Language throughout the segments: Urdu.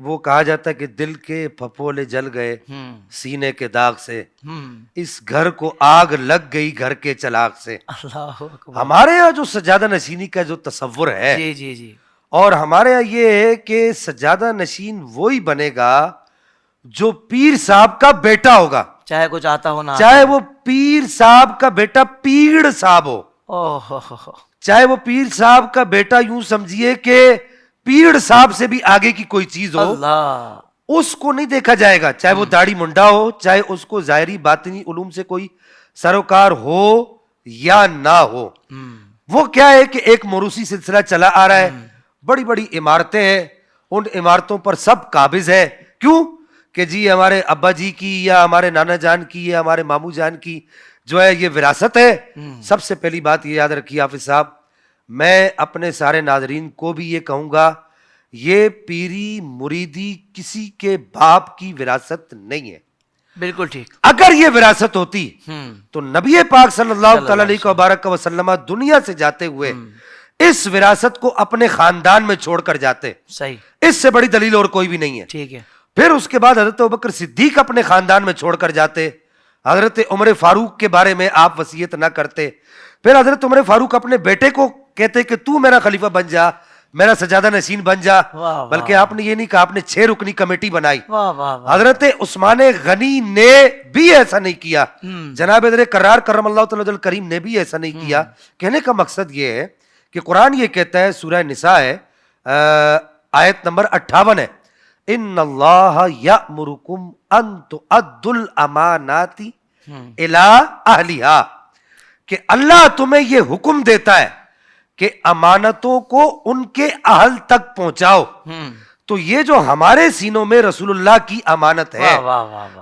وہ کہا جاتا ہے کہ دل کے پھپھولے جل گئے سینے کے داغ سے، اس گھر کو آگ لگ گئی گھر کے چراغ سے۔ اللہ اکبر۔ ہمارے یہاں جو سجادہ نشینی کا جو تصور ہے، جی جی جی، اور ہمارے یہاں یہ ہے کہ سجادہ نشین وہی بنے گا جو پیر صاحب کا بیٹا ہوگا، چاہے کچھ آتا ہو نہ چاہے وہ پیر صاحب کا بیٹا پیڑ صاحب ہو، چاہے وہ پیر صاحب کا بیٹا یوں سمجھیے کہ پیڑ صاحب سے بھی آگے کی کوئی چیز ہو، اللہ، اس کو نہیں دیکھا جائے گا، چاہے وہ داڑھی منڈا ہو، چاہے اس کو ظاہری باطنی علوم سے کوئی سروکار ہو یا نہ ہو۔ وہ کیا ہے کہ ایک موروثی سلسلہ چلا آ رہا ہے، بڑی بڑی عمارتیں ہیں، ان عمارتوں پر سب قابض ہے، کیوں کہ جی ہمارے ابا جی کی یا ہمارے نانا جان کی یا ہمارے ماموں جان کی جو ہے یہ وراثت ہے۔ سب سے پہلی بات یہ یاد رکھیے حافظ صاحب، میں اپنے سارے ناظرین کو بھی یہ کہوں گا، یہ پیری مریدی کسی کے باپ کی وراثت نہیں ہے۔ بالکل ٹھیک۔ اگر یہ وراثت ہوتی تو نبی پاک صلی اللہ تعالی علیہ وبارک وسلم دنیا سے جاتے ہوئے اس وراثت کو اپنے خاندان میں چھوڑ کر جاتے۔ صحیح، اس سے بڑی دلیل اور کوئی بھی نہیں ہے۔ ٹھیک ہے۔ پھر اس کے بعد حضرت ابوبکر صدیق اپنے خاندان میں چھوڑ کر جاتے، حضرت عمر فاروق کے بارے میں آپ وصیت نہ کرتے، پھر حضرت عمر فاروق اپنے بیٹے کو کہتے کہ تو میرا خلیفہ بن جا، میرا سجادہ نشین بن جا، بلکہ آپ نے یہ نہیں کہا، آپ نے 6 رکنی کمیٹی بنائی۔ حضرت عثمان غنی نے بھی ایسا نہیں کیا، جناب در کرار کرم اللہ تعالی وجل کریم نے بھی ایسا نہیں کیا۔ کہنے کا مقصد یہ ہے کہ قرآن یہ کہتا ہے، سورہ نساء ہے، آیت نمبر 58 ہے، ان اللہ یأمرکم ان تؤدوا الامانات الی اہلہا، کہ اللہ تمہیں یہ حکم دیتا ہے کہ امانتوں کو ان کے اہل تک پہنچاؤ۔ تو یہ جو ہمارے سینوں میں رسول اللہ کی امانت ہے،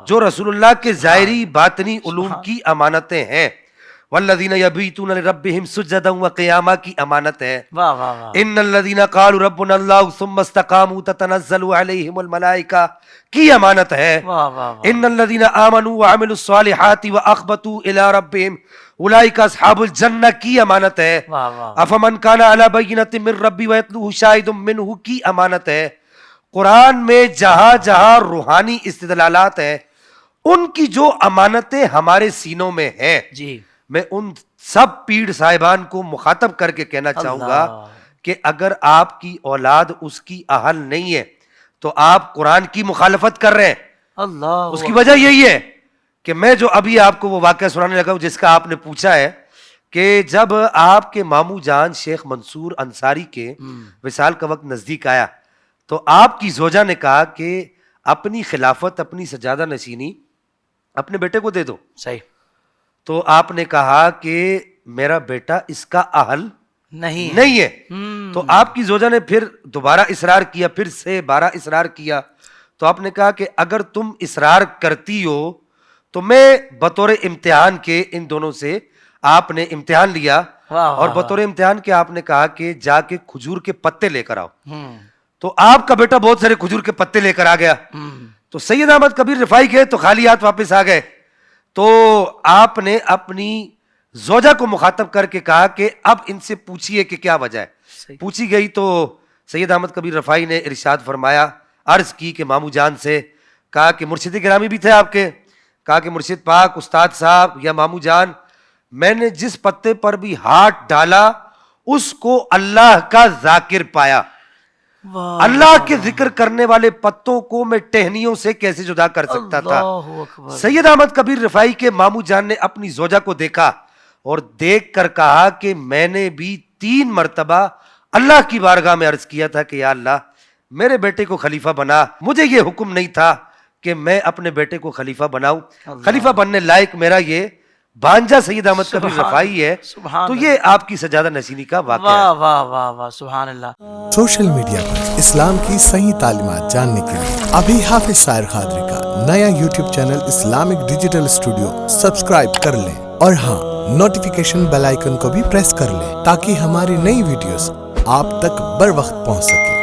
جو رسول اللہ کے ظاہری باطنی علوم کی امانتیں ہیں، والذین یبیتون لربہم سجدا وقیاما کی امانت ہے، ان الذین قالوا ربنا اللہ ثم استقاموا تتنزل علیہم الملائکہ کی امانت ہے، ان الذین آمنوا وعملوا الصالحات واخبتوا الی ربہم اولئک اصحاب الجنہ کی امانت ہے، افمن کان علی بینۃ من ربہ ویتلوہ شاہد منہ کی امانت ہے۔ قرآن میں جہاں جہاں روحانی استدلالات ہیں، ان کی جو امانتیں ہمارے سینوں میں ہیں، جی، میں ان سب پیڑ صاحبان کو مخاطب کر کے کہنا چاہوں گا کہ اگر آپ کی اولاد اس کی اہل نہیں ہے تو آپ قرآن کی مخالفت کر رہے ہیں۔ اللہ، اس کی وجہ یہی ہے کہ میں جو ابھی آپ کو وہ واقعہ سنانے لگا ہوں جس کا آپ نے پوچھا ہے، کہ جب آپ کے ماموں جان شیخ منصور انصاری کے وصال کا وقت نزدیک آیا تو آپ کی زوجہ نے کہا کہ اپنی خلافت، اپنی سجادہ نشینی اپنے بیٹے کو دے دو۔ صحیح، تو آپ نے کہا کہ میرا بیٹا اس کا اہل نہیں ہے۔ تو آپ کی زوجہ نے پھر دوبارہ اصرار کیا، پھر سے 12 اصرار کیا، تو آپ نے کہا کہ اگر تم اصرار کرتی ہو تو میں بطور امتحان کے ان دونوں سے آپ نے امتحان لیا، اور بطور امتحان کے آپ نے کہا کہ جا کے کھجور کے پتے لے کر آؤ۔ تو آپ کا بیٹا بہت سارے کھجور کے پتے لے کر آ گیا، تو سید احمد کبیر رفاعی گئے تو خالی ہاتھ واپس آ گئے۔ تو آپ نے اپنی زوجہ کو مخاطب کر کے کہا کہ اب ان سے پوچھئے کہ کیا وجہ ہے۔ پوچھی گئی تو سید احمد کبیر رفاعی نے ارشاد فرمایا، عرض کی کہ ماموں جان سے، کہا کہ مرشد گرامی بھی تھے آپ کے، کہا کہ مرشد پاک، استاد صاحب یا ماموں جان، میں نے جس پتے پر بھی ہاتھ ڈالا اس کو اللہ کا ذاکر پایا، اللہ کے ذکر کرنے والے پتوں کو میں ٹہنیوں سے کیسے جدا کر سکتا تھا۔ سید احمد کبیر رفاعی کے ماموں جان نے اپنی زوجہ کو دیکھا اور دیکھ کر کہا کہ میں نے بھی 3 مرتبہ اللہ کی بارگاہ میں عرض کیا تھا کہ یا اللہ میرے بیٹے کو خلیفہ بنا، مجھے یہ حکم نہیں تھا کہ میں اپنے بیٹے کو خلیفہ بناؤں، خلیفہ بننے لائق میرا یہ بھانجا سید احمد کبیر رفاعی ہے۔ تو یہ آپ کی سجادہ نشینی کا واقعہ ہے۔ واہ واہ واہ، سبحان اللہ۔ سوشل میڈیا پر اسلام کی صحیح تعلیمات جاننے کے لیے ابھی حافظ سائر قادری کا نیا YouTube channel Islamic digital studio subscribe کر لیں، اور ہاں، نوٹیفیکیشن بیل آئیکن کو بھی پریس کر لیں تاکہ ہماری نئی ویڈیوز آپ تک بر وقت پہنچ سکے۔